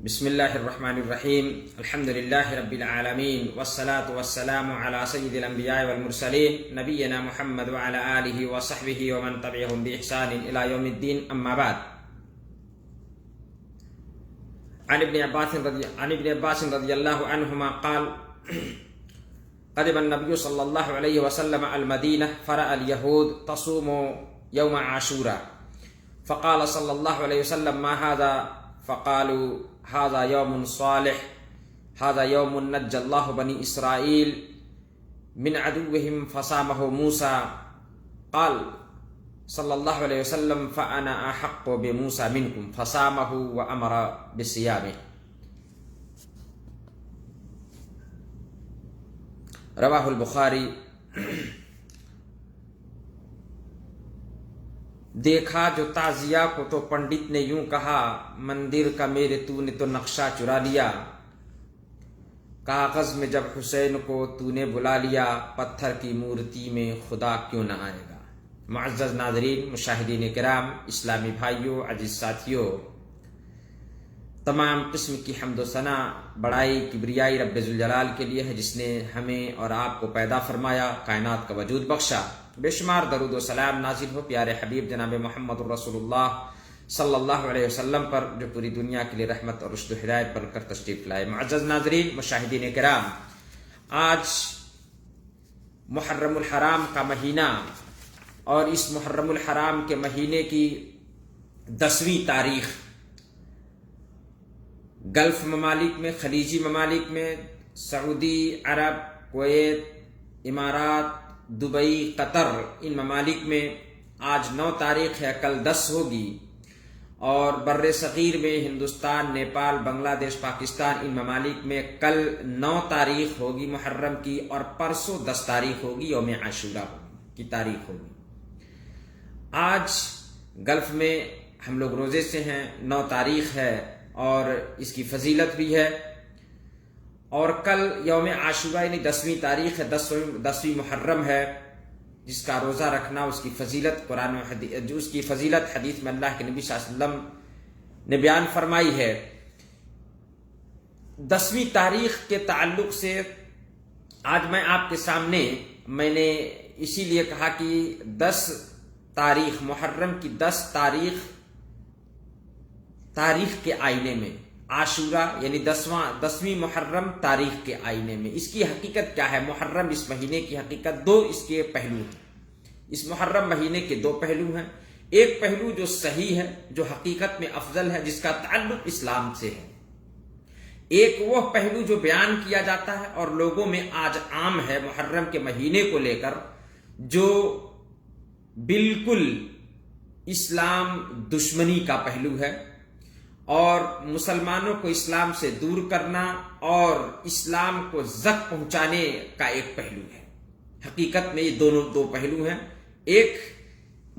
بسم اللہ الرحمن الرحیم الحمد للہ رب العالمین والصلاة والسلام علی سید الانبیاء والمرسلین نبینا محمد وعلی آلہ وصحبہ ومن تبعہم بإحسان الی یوم الدین اما بعد. عن ابن عباس رضی اللہ عنہما قال قدم النبی صلی اللہ علیہ وسلم المدینہ فرأى اليہود تصوم یوم عاشوراء فقال صلی اللہ علیہ وسلم ما هذا فقالوا هذا يوم صالح هذا يوم نجى الله بني إسرائيل من عدوهم فصامه موسى قال صلى الله عليه وسلم فأنا أحق بموسى منكم فصامه وأمر بصيامه. رواہ البخاری. دیکھا جو تعزیہ کو تو پنڈت نے یوں کہا مندر کا میرے تو نے تو نقشہ چرا لیا. کاغذ میں جب حسین کو تو نے بلا لیا پتھر کی مورتی میں خدا کیوں نہ آئے گا. معزز ناظرین، مشاہدین کرام، اسلامی بھائیوں، عزیز ساتھیوں، تمام قسم کی حمد و ثنا بڑائی کبریائی رب ذوالجلال کے لیے ہے جس نے ہمیں اور آپ کو پیدا فرمایا، کائنات کا وجود بخشا. بے شمار درود و سلام نازل ہو پیارے حبیب جناب محمد الرسول اللہ صلی اللہ علیہ وسلم پر جو پوری دنیا کے لیے رحمت اور رشد و ہدایت بن کر تشریف لائے. معزز ناظرین، مشاہدین کرام، آج محرم الحرام کا مہینہ اور اس محرم الحرام کے مہینے کی 10ویں تاریخ گلف ممالک میں، خلیجی ممالک میں، سعودی عرب، کویت، امارات، دبئی، قطر، ان ممالک میں آج 9 تاریخ ہے، کل 10 ہوگی. اور بر صغیر میں ہندوستان، نیپال، بنگلہ دیش، پاکستان، ان ممالک میں کل 9 تاریخ ہوگی محرم کی، اور پرسوں 10 تاریخ ہوگی، یوم عاشوراء کی تاریخ ہوگی. آج گلف میں ہم لوگ روزے سے ہیں، 9 تاریخ ہے اور اس کی فضیلت بھی ہے. اور کل یوم عاشوراء یعنی 10ویں تاریخ ہے، 10ویں محرم ہے، جس کا روزہ رکھنا اس کی فضیلت قرآن و حدیث، اس کی فضیلت حدیث میں اللہ کے نبی صلی اللہ علیہ وسلم نے بیان فرمائی ہے. 10ویں تاریخ کے تعلق سے آج میں آپ کے سامنے، میں نے اسی لیے کہا کہ 10 تاریخ محرم کی 10 تاریخ کے آئینے میں، عاشوراء یعنی 10ویں محرم تاریخ کے آئینے میں اس کی حقیقت کیا ہے. محرم اس مہینے کی حقیقت 2 اس کے پہلو ہیں. اس محرم مہینے کے 2 پہلو ہیں. ایک پہلو جو صحیح ہے، جو حقیقت میں افضل ہے، جس کا تعلق اسلام سے ہے. ایک وہ پہلو جو بیان کیا جاتا ہے اور لوگوں میں آج عام ہے محرم کے مہینے کو لے کر، جو بالکل اسلام دشمنی کا پہلو ہے اور مسلمانوں کو اسلام سے دور کرنا اور اسلام کو زخم پہنچانے کا ایک پہلو ہے. حقیقت میں یہ دونوں 2 پہلو ہیں. ایک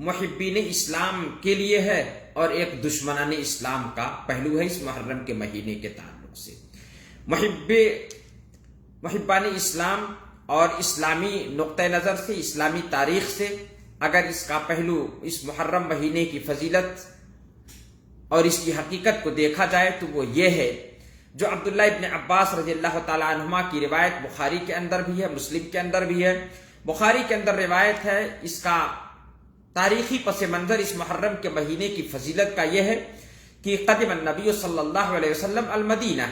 محبین اسلام کے لیے ہے اور ایک دشمنان اسلام کا پہلو ہے اس محرم کے مہینے کے تعلق سے. محبان اسلام اور اسلامی نقطہ نظر سے، اسلامی تاریخ سے اگر اس کا پہلو، اس محرم مہینے کی فضیلت اور اس کی حقیقت کو دیکھا جائے تو وہ یہ ہے جو عبداللہ ابن عباس رضی اللہ تعالی عنہما کی روایت بخاری کے اندر بھی ہے، مسلم کے اندر بھی ہے. بخاری کے اندر روایت ہے، اس کا تاریخی پس منظر اس محرم کے مہینے کی فضیلت کا یہ ہے کہ قدم النبی صلی اللہ علیہ وسلم المدینہ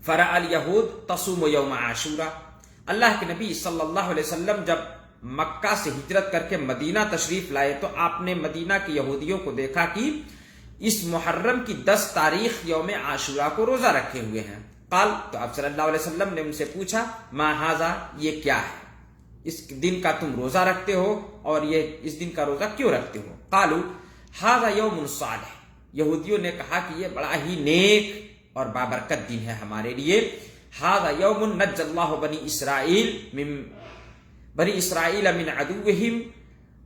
فرأى اليہود تصوم یوم عاشوراء. اللہ کے نبی صلی اللہ علیہ وسلم جب مکہ سے ہجرت کر کے مدینہ تشریف لائے تو آپ نے مدینہ کے یہودیوں کو دیکھا کہ اس محرم کی 10 تاریخ یوم عاشوراء کو روزہ رکھے ہوئے ہیں. قال، تو آپ صلی اللہ علیہ وسلم نے ان سے پوچھا ما ھذا، یہ کیا ہے، اس دن کا تم روزہ رکھتے ہو اور یہ اس دن کا روزہ کیوں رکھتے ہو. قالوا ھذا یوم صالح، یہودیوں نے کہا کہ یہ بڑا ہی نیک اور بابرکت دن ہے ہمارے لیے. ھذا یوم نجى اللہ بنی اسرائیل من عدوهم،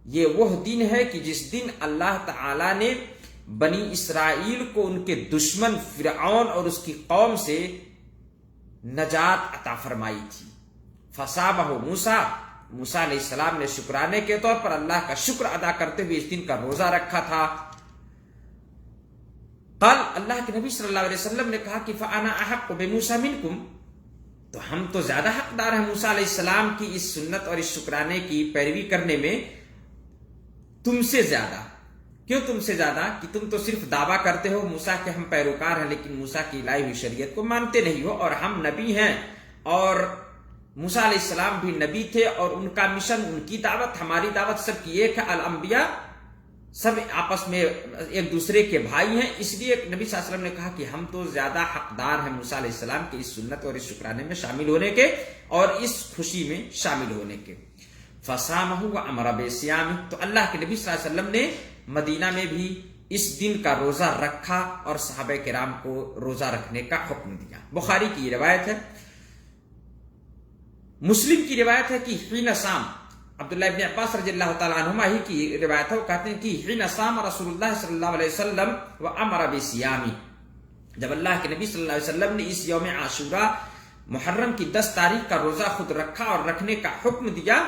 یہ وہ دن ہے کہ جس دن اللہ تعالی نے بنی اسرائیل کو ان کے دشمن فرعون اور اس کی قوم سے نجات عطا فرمائی تھی. فصامہ موسیٰ، موسیٰ علیہ السلام نے شکرانے کے طور پر اللہ کا شکر ادا کرتے ہوئے اس دن کا روزہ رکھا تھا. قال اللہ کے نبی صلی اللہ علیہ وسلم نے کہا کہ فانا احق بموسیٰ منکم، تو ہم تو زیادہ حقدار ہیں موسیٰ علیہ السلام کی اس سنت اور اس شکرانے کی پیروی کرنے میں تم سے زیادہ۔ کیوں تم سے زیادہ؟ کہ تم تو صرف دعویٰ کرتے ہو موسیٰ کے ہم پیروکار ہیں، لیکن موسیٰ کی لائی ہوئی شریعت کو مانتے نہیں ہو، اور ہم نبی ہیں، اور موسیٰ علیہ السلام بھی نبی تھے، اور ان کا مشن، ان کی دعوت، ہماری دعوت سب کی ایک ہے، الانبیاء سب آپس میں ایک دوسرے کے بھائی ہیں۔ اس لیے نبی صلی اللہ علیہ وسلم نے کہا کہ ہم تو زیادہ حقدار ہیں موسیٰ علیہ السلام کے اس سنت اور اس شکرانے میں شامل ہونے کے اور اس خوشی میں شامل ہونے کے۔ فصامہ وامر بصیامہ، تو اللہ کے نبی صلی اللہ علیہ وسلم نے مدینہ میں بھی اس دن کا روزہ رکھا اور صحابہ کرام کو روزہ رکھنے کا حکم دیا۔ بخاری کی یہ روایت ہے۔ مسلم کی روایت ہے کہ حین صام، عبداللہ ابن عباس رضی اللہ تعالیٰ عنہما ہی کی روایت ہے، وہ کہتے ہیں کہ حین صام رسول اللہ صلی اللہ علیہ وسلم وامر بصیامہ، جب اللہ کے نبی صلی اللہ علیہ وسلم نے اس یوم عاشورہ محرم کی 10 تاریخ کا روزہ خود رکھا اور رکھنے کا حکم دیا،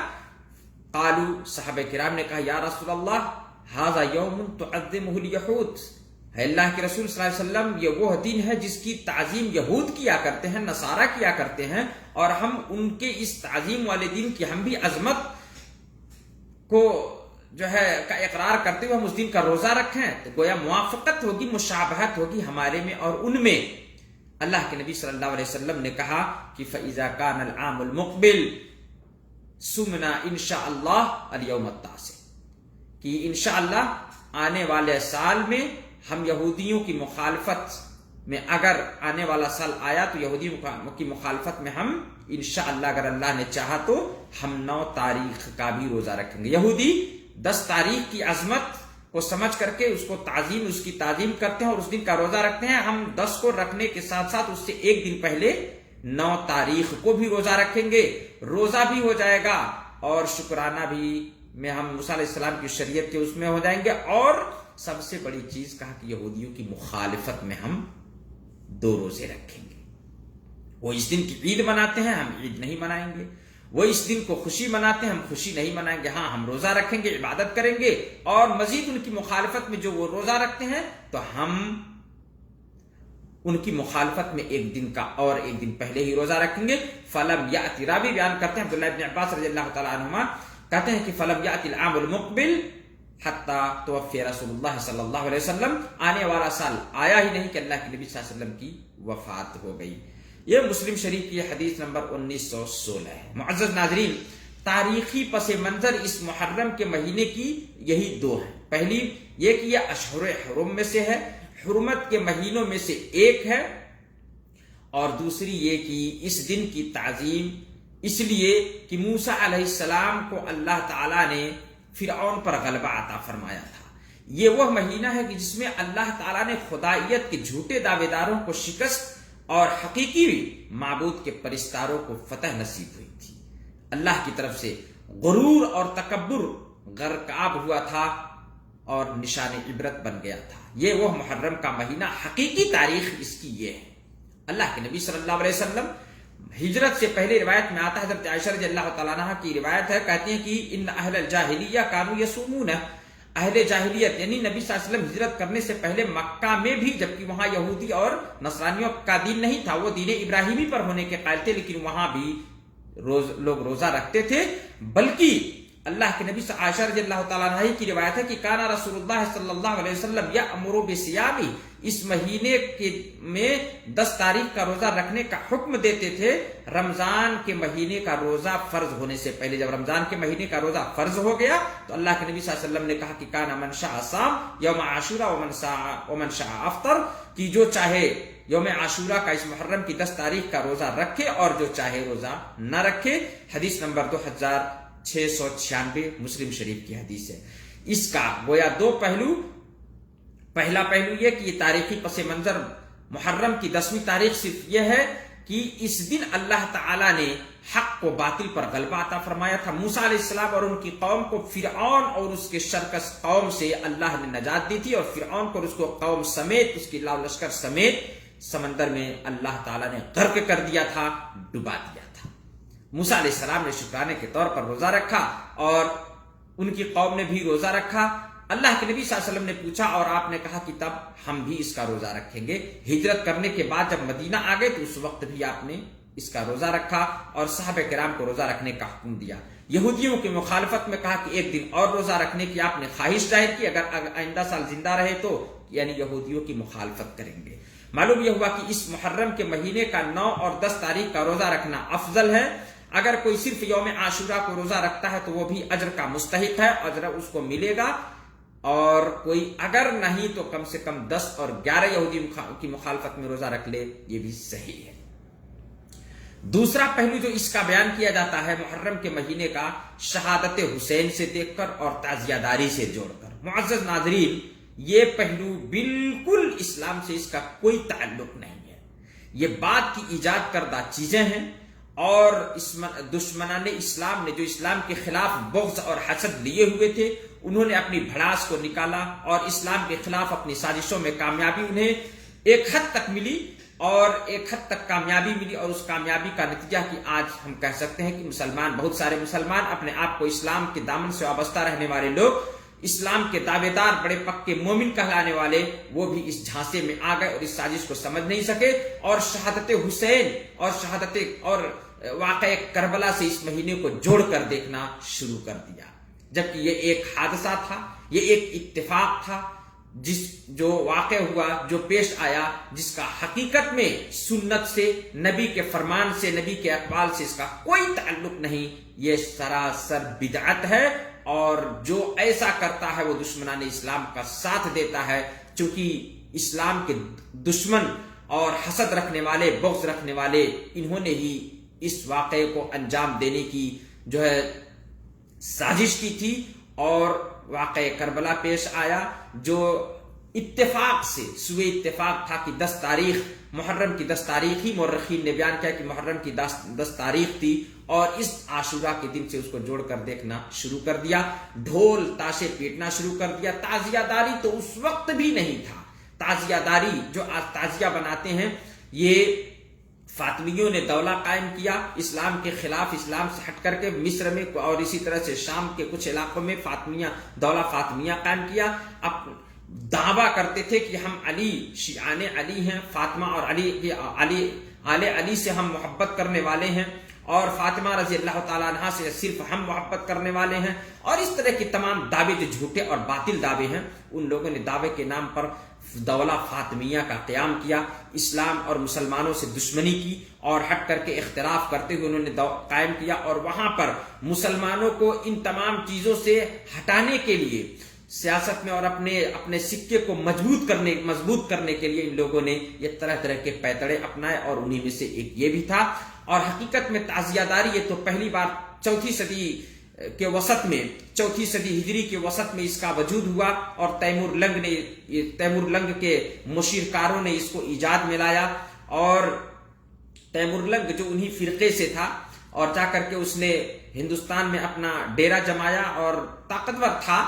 قالوا، صحابہ کرام نے کہا یا رسول اللہ ھذا یوم تعظمہ الیہود، ہے اللہ کے رسول صلی اللہ علیہ وسلم یہ وہ دن ہے جس کی تعظیم یہود کیا کرتے ہیں، نصارہ کیا کرتے ہیں، اور ہم ان کے اس تعظیم والے دن کی ہم بھی عظمت کو جو ہے کا اقرار کرتے ہوئے ہم اس دن کا روزہ رکھیں، تو گویا موافقت ہوگی، مشابہت ہوگی ہمارے میں اور ان میں۔ اللہ کے نبی صلی اللہ علیہ وسلم نے کہا کہ فَإِذَا كَانَ الْعَامُ الْمُقْبِلُ سُمْنَا إِنشَاءَ اللَّهِ الْيَوْمَ التَّاسِعِ، کہ انشاءاللہ آنے والے سال میں ہم یہودیوں کی مخالفت میں، اگر آنے والا سال آیا تو یہودیوں کی مخالفت میں ہم انشاءاللہ اگر اللہ نے چاہا تو ہم 9 تاریخ کا بھی روزہ رکھیں گے۔ یہودی 10 تاریخ کی عظمت کو سمجھ کر کے اس کی تعظیم کرتے ہیں اور اس دن کا روزہ رکھتے ہیں۔ ہم 10 کو رکھنے کے ساتھ ساتھ اس سے ایک دن پہلے 9 تاریخ کو بھی روزہ رکھیں گے، روزہ بھی ہو جائے گا اور شکرانہ بھی میں ہم موسیٰ علیہ السلام کی شریعت کے اس میں ہو جائیں گے، اور سب سے بڑی چیز کہا کہ یہودیوں کی مخالفت میں ہم 2 روزے رکھیں گے۔ وہ اس دن کی عید مناتے ہیں، ہم عید نہیں منائیں گے، وہ اس دن کو خوشی مناتے ہیں، ہم خوشی نہیں منائیں گے، ہاں ہم روزہ رکھیں گے، عبادت کریں گے، اور مزید ان کی مخالفت میں جو وہ روزہ رکھتے ہیں تو ہم ان کی مخالفت میں ایک دن کا اور ایک دن پہلے ہی روزہ رکھیں گے۔ فلم یأتی، راوی بیان کرتے ہیں عبداللہ ابن عباس رضی اللہ تعالیٰ عنہما کہتے ہیں کہ فلم یأتی العام المقبل حتی توفی رسول اللہ صلی اللہ علیہ وسلم، آنے والا سال آیا ہی نہیں کہ اللہ کے نبی صلی اللہ علیہ وسلم کی وفات ہو گئی۔ یہ مسلم شریف کی حدیث نمبر 1916 ہے۔ معزز ناظرین، تاریخی پس منظر اس محرم کے مہینے کی یہی 2 ہیں۔ پہلی یہ کہ یہ اشہر حرم میں سے ہے، حرمت کے مہینوں میں سے ایک ہے، اور دوسری یہ کہ اس دن کی تعظیم اس لیے کہ موسیٰ علیہ السلام کو اللہ تعالیٰ نے فرعون پر غلبہ عطا فرمایا تھا۔ یہ وہ مہینہ ہے کہ جس میں اللہ تعالیٰ نے خدائیت کے جھوٹے دعوے داروں کو شکست اور حقیقی معبود کے پرستاروں کو فتح نصیب ہوئی تھی۔ اللہ کی طرف سے غرور اور تکبر غرقاب ہوا تھا اور نشان عبرت بن گیا تھا۔ یہ وہ محرم کا مہینہ، حقیقی تاریخ اس کی یہ ہے۔ اللہ کے نبی صلی اللہ علیہ وسلم ہجرت سے پہلے روایت میں آتا ہے، حضرت عائشہ رضی اللہ تعالیٰ عنہا کی روایت ہے، کہتی ہیں کہ ان اہل الجاہلیہ کانوا یصومون، اہل جاہلیت یعنی نبی صلی اللہ علیہ وسلم ہجرت کرنے سے پہلے مکہ میں بھی، جبکہ وہاں یہودی اور نصرانیوں کا دین نہیں تھا، وہ دین ابراہیمی پر ہونے کے قائل تھے، لیکن وہاں بھی لوگ روزہ رکھتے تھے۔ بلکہ اللہ کے نبی عائشہ رضی اللہ تعالیٰ عنہ کی روایت ہے کہ کان رسول اللہ صلی اللہ علیہ وسلم یأمر بصیام، اس مہینے میں 10 تاریخ کا روزہ رکھنے کا حکم دیتے تھے رمضان کے مہینے کا روزہ فرض ہونے سے پہلے۔ جب رمضان کے مہینے کا روزہ فرض ہو گیا تو اللہ کے نبی صلی اللہ علیہ وسلم نے کہا کہ کان من شاء صام یوم عاشورہ ومن شاء افطر، کہ جو چاہے یوم عاشورہ کا اس محرم کی 10 تاریخ کا روزہ رکھے اور جو چاہے روزہ نہ رکھے۔ حدیث نمبر 2696 مسلم شریف کی حدیث ہے۔ اس کا گویا 2 پہلو، پہلا پہلو یہ کہ یہ تاریخی پس منظر محرم کی 10ویں تاریخ صرف یہ ہے کہ اس دن اللہ تعالیٰ نے حق کو باطل پر غلبہ عطا فرمایا تھا۔ موسیٰ علیہ السلام اور ان کی قوم کو فرعون اور اس کے شرکس قوم سے اللہ نے نجات دی تھی، اور فرعون کو اور اس کو قوم سمیت، اس کی لاؤ لشکر سمیت سمندر میں اللہ تعالیٰ نے غرق کر دیا تھا، ڈبا دیا تھا۔ موسیٰ علیہ السلام نے شکرانے کے طور پر روزہ رکھا اور ان کی قوم نے بھی روزہ رکھا۔ اللہ کے نبی صلی اللہ علیہ وسلم نے پوچھا اور آپ نے کہا کہ تب ہم بھی اس کا روزہ رکھیں گے۔ ہجرت کرنے کے بعد جب مدینہ آ گئے تو اس وقت بھی آپ نے اس کا روزہ رکھا اور صحابہ کرام کو روزہ رکھنے کا حکم دیا۔ یہودیوں کی مخالفت میں کہا کہ ایک دن اور روزہ رکھنے کی آپ نے خواہش ظاہر کی، اگر آئندہ سال زندہ رہے تو یعنی یہودیوں کی مخالفت کریں گے۔ معلوم یہ ہوا کہ اس محرم کے مہینے کا 9 اور 10 تاریخ کا روزہ رکھنا افضل ہے۔ اگر کوئی صرف یوم عاشورہ کو روزہ رکھتا ہے تو وہ بھی اجر کا مستحق ہے، اجر اس کو ملے گا، اور کوئی اگر نہیں تو کم سے کم 10 اور 11 یہودی کی مخالفت میں روزہ رکھ لے، یہ بھی صحیح ہے۔ دوسرا پہلو جو اس کا بیان کیا جاتا ہے محرم کے مہینے کا، شہادت حسین سے دیکھ کر اور تعزیہ داری سے جوڑ کر۔ معزز ناظرین، یہ پہلو بالکل اسلام سے اس کا کوئی تعلق نہیں ہے، یہ بعد کی ایجاد کردہ چیزیں ہیں، اور دشمنان اسلام نے جو اسلام کے خلاف بغض اور حسد لیے ہوئے تھے، انہوں نے اپنی بھڑاس کو نکالا اور اسلام کے خلاف اپنی سازشوں میں کامیابی انہیں ایک حد تک ملی، اور ایک حد تک کامیابی ملی، اور اس کامیابی کا نتیجہ کہ آج ہم کہہ سکتے ہیں کہ مسلمان، بہت سارے مسلمان اپنے آپ کو اسلام کے دامن سے وابستہ رہنے والے لوگ، اسلام کے دعوے دار، بڑے پکے مومن کہلانے والے، وہ بھی اس جھانسے میں آ گئے اور اس سازش کو سمجھ نہیں سکے، اور شہادت حسین اور واقعہ کربلا سے اس مہینے کو جوڑ کر دیکھنا شروع کر دیا، جبکہ یہ ایک حادثہ تھا، یہ ایک اتفاق تھا، جو واقع ہوا، جو پیش آیا، جس کا حقیقت میں سنت سے، نبی کے فرمان سے، نبی کے اقوال سے اس کا کوئی تعلق نہیں، یہ سراسر بدعت ہے، اور جو ایسا کرتا ہے وہ دشمنان اسلام کا ساتھ دیتا ہے، چونکہ اسلام کے دشمن اور حسد رکھنے والے، بغض رکھنے والے، انہوں نے ہی اس واقعے کو انجام دینے کی جو ہے سازش کی تھی، اور واقعہ کربلا پیش آیا، جو اتفاق سے سوئے اتفاق تھا کہ 10 تاریخ، محرم کی 10 تاریخ ہی مورخین نے بیان کیا کہ محرم کی 10 تاریخ تھی، اور اس عاشورہ کے دن سے اس کو جوڑ کر دیکھنا شروع کر دیا، ڈھول تاشے پیٹنا شروع کر دیا۔ تعزیہ داری تو اس وقت بھی نہیں تھا، تعزیہ داری جو آج تعزیہ بناتے ہیں، یہ فاطمیوں نے دولہ قائم کیا اسلام کے خلاف، اسلام سے ہٹ کر کے مصر میں اور اسی طرح سے شام کے کچھ علاقوں میں دولہ فاطمیہ قائم کیا۔ اب دعویٰ کرتے تھے کہ ہم شیعان علی ہیں، فاطمہ اور آل علی سے ہم محبت کرنے والے ہیں، اور فاطمہ رضی اللہ تعالیٰ عنہا سے صرف ہم محبت کرنے والے ہیں، اور اس طرح کی تمام دعوے جو جھوٹے اور باطل دعوے ہیں، ان لوگوں نے دعوے کے نام پر دولہ فاطمیہ کا قیام کیا، اسلام اور مسلمانوں سے دشمنی کی، اور ہٹ کر کے اختلاف کرتے ہوئے انہوں نے قائم کیا، اور وہاں پر مسلمانوں کو ان تمام چیزوں سے ہٹانے کے لیے سیاست میں اور اپنے سکے کو مضبوط کرنے کے لیے ان لوگوں نے یہ طرح طرح کے پیتڑے اپنائے، اور انہی میں سے ایک یہ بھی تھا۔ اور حقیقت میں تعزیہ داری یہ تو پہلی بار 4 صدی کے وسط میں، 4 صدی ہجری کے وسط میں اس کا وجود ہوا، اور تیمور لنگ کے مشیرکاروں نے اس کو ایجاد میں لایا، اور تیمور لنگ جو انہی فرقے سے تھا، اور جا کر کے اس نے ہندوستان میں اپنا ڈیرا جمایا، اور طاقتور تھا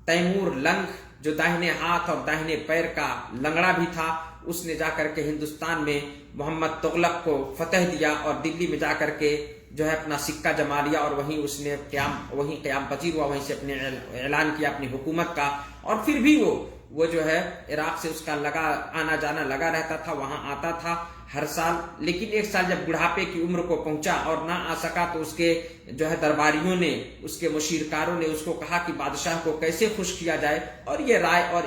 تیمور لنگ، جو داہنے ہاتھ اور داہنے پیر کا لنگڑا بھی تھا۔ اس نے جا کر کے ہندوستان میں محمد تغلق کو فتح دیا، اور دلی میں جا کر کے جو ہے اپنا سکہ جما لیا، اور وہیں اس نے قیام پذیر ہوا، وہیں سے اپنے اعلان کیا اپنی حکومت کا، اور پھر بھی وہ جو ہے عراق سے اس کا آنا جانا لگا رہتا تھا، وہاں آتا تھا ہر سال، لیکن ایک سال جب بڑھاپے کی عمر کو پہنچا اور نہ آ سکا تو اس کے جو ہے درباریوں نے، اس کے مشیرکاروں نے اس کو کہا کہ بادشاہ کو کیسے خوش کیا جائے، اور یہ رائے اور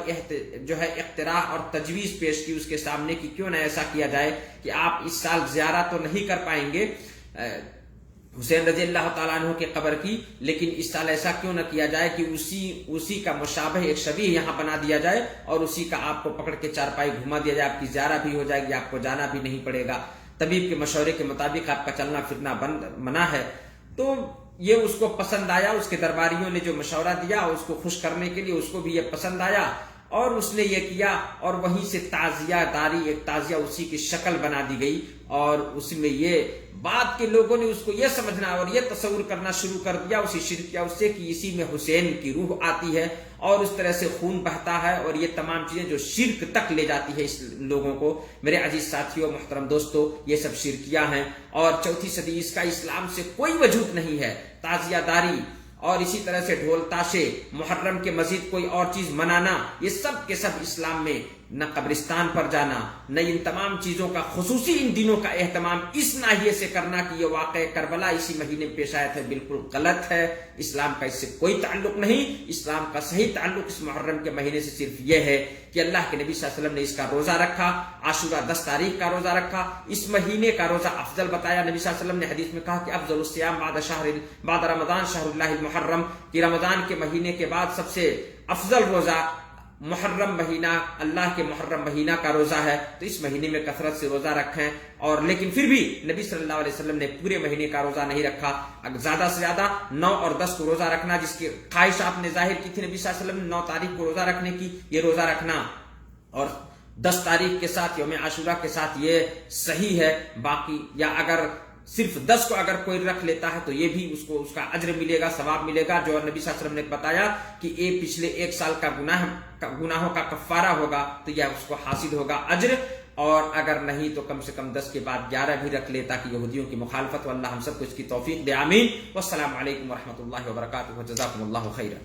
جو ہے اقتراح اور تجویز پیش کی اس کے سامنے کہ کیوں نہ ایسا کیا جائے کہ آپ اس سال زیارت تو نہیں کر پائیں گے حسین رضی اللہ تعالیٰ عنہ کے قبر کی، لیکن اس سال ایسا کیوں نہ کیا جائے کہ اسی کا مشابہ ایک شبیہ یہاں بنا دیا جائے، اور اسی کا آپ کو پکڑ کے چارپائی گھما دیا جائے، آپ کی زیارت بھی ہو جائے گی، آپ کو جانا بھی نہیں پڑے گا، طبیب کے مشورے کے مطابق آپ کا چلنا پھرنا منع ہے۔ تو یہ اس کو پسند آیا، اس کے درباریوں نے جو مشورہ دیا اس کو خوش کرنے کے لیے اس کو بھی یہ پسند آیا، اور اس نے یہ کیا، اور وہیں سے تعزیہ داری، ایک تعزیہ اسی کی شکل بنا دی گئی، اور اس میں یہ بعد کے لوگوں نے اس کو یہ سمجھنا اور یہ تصور کرنا شروع کر دیا، اسی شرکیہ اس سے کہ اسی میں حسین کی روح آتی ہے، اور اس طرح سے خون بہتا ہے، اور یہ تمام چیزیں جو شرک تک لے جاتی ہے اس لوگوں کو۔ میرے عزیز ساتھیوں، محترم دوستو، یہ سب شرکیہ ہیں، اور 4 صدی اس کا اسلام سے کوئی وجود نہیں ہے۔ تعزیہ داری اور اسی طرح سے ڈھول تاشے، محرم کے مزید کوئی اور چیز منانا، یہ سب کے سب اسلام میں نہ قبرستان پر جانا، نہ ان تمام چیزوں کا خصوصی ان دنوں کا اہتمام اس ناحیے سے کرنا کہ یہ واقع کربلا اسی مہینے میں پیش آیا تھا، بالکل غلط ہے۔ اسلام کا اس سے کوئی تعلق نہیں۔ اسلام کا صحیح تعلق اس محرم کے مہینے سے صرف یہ ہے کہ اللہ کے نبی صلی اللہ علیہ وسلم نے اس کا روزہ رکھا، عاشورہ 10 تاریخ کا روزہ رکھا، اس مہینے کا روزہ افضل بتایا۔ نبی صلی اللہ علیہ وسلم نے حدیث میں کہا کہ افضل الصیام بعد رمضان شہر اللہ المحرم، کہ رمضان کے مہینے کے بعد سب سے افضل روزہ محرم مہینہ، اللہ کے محرم مہینہ کا روزہ ہے۔ تو اس مہینے میں کثرت سے روزہ رکھیں، اور لیکن پھر بھی نبی صلی اللہ علیہ وسلم نے پورے مہینے کا روزہ نہیں رکھا، زیادہ سے زیادہ 9 اور 10 کو روزہ رکھنا، جس کی خواہش آپ نے ظاہر کی تھی نبی صلی اللہ علیہ وسلم نے 9 تاریخ کو روزہ رکھنے کی، یہ روزہ رکھنا اور 10 تاریخ کے ساتھ یوم عاشورہ کے ساتھ یہ صحیح ہے۔ باقی یا اگر صرف 10 کو اگر کوئی رکھ لیتا ہے تو یہ بھی اس کو اس کا اجر ملے گا، ثواب ملے گا، جو نبی صلی اللہ علیہ وسلم نے بتایا کہ یہ پچھلے 1 سال کا گناہوں کا کفارہ ہوگا تو یہ اس کو حاصل ہوگا اجر، اور اگر نہیں تو کم سے کم 10 کے بعد 11 بھی رکھ لے تاکہ یہودیوں کی مخالفت، واللہ ہم سب کو اس کی توفیق دے، آمین۔ والسلام علیکم ورحمۃ اللہ وبرکاتہ، جزاکم اللہ خیرا۔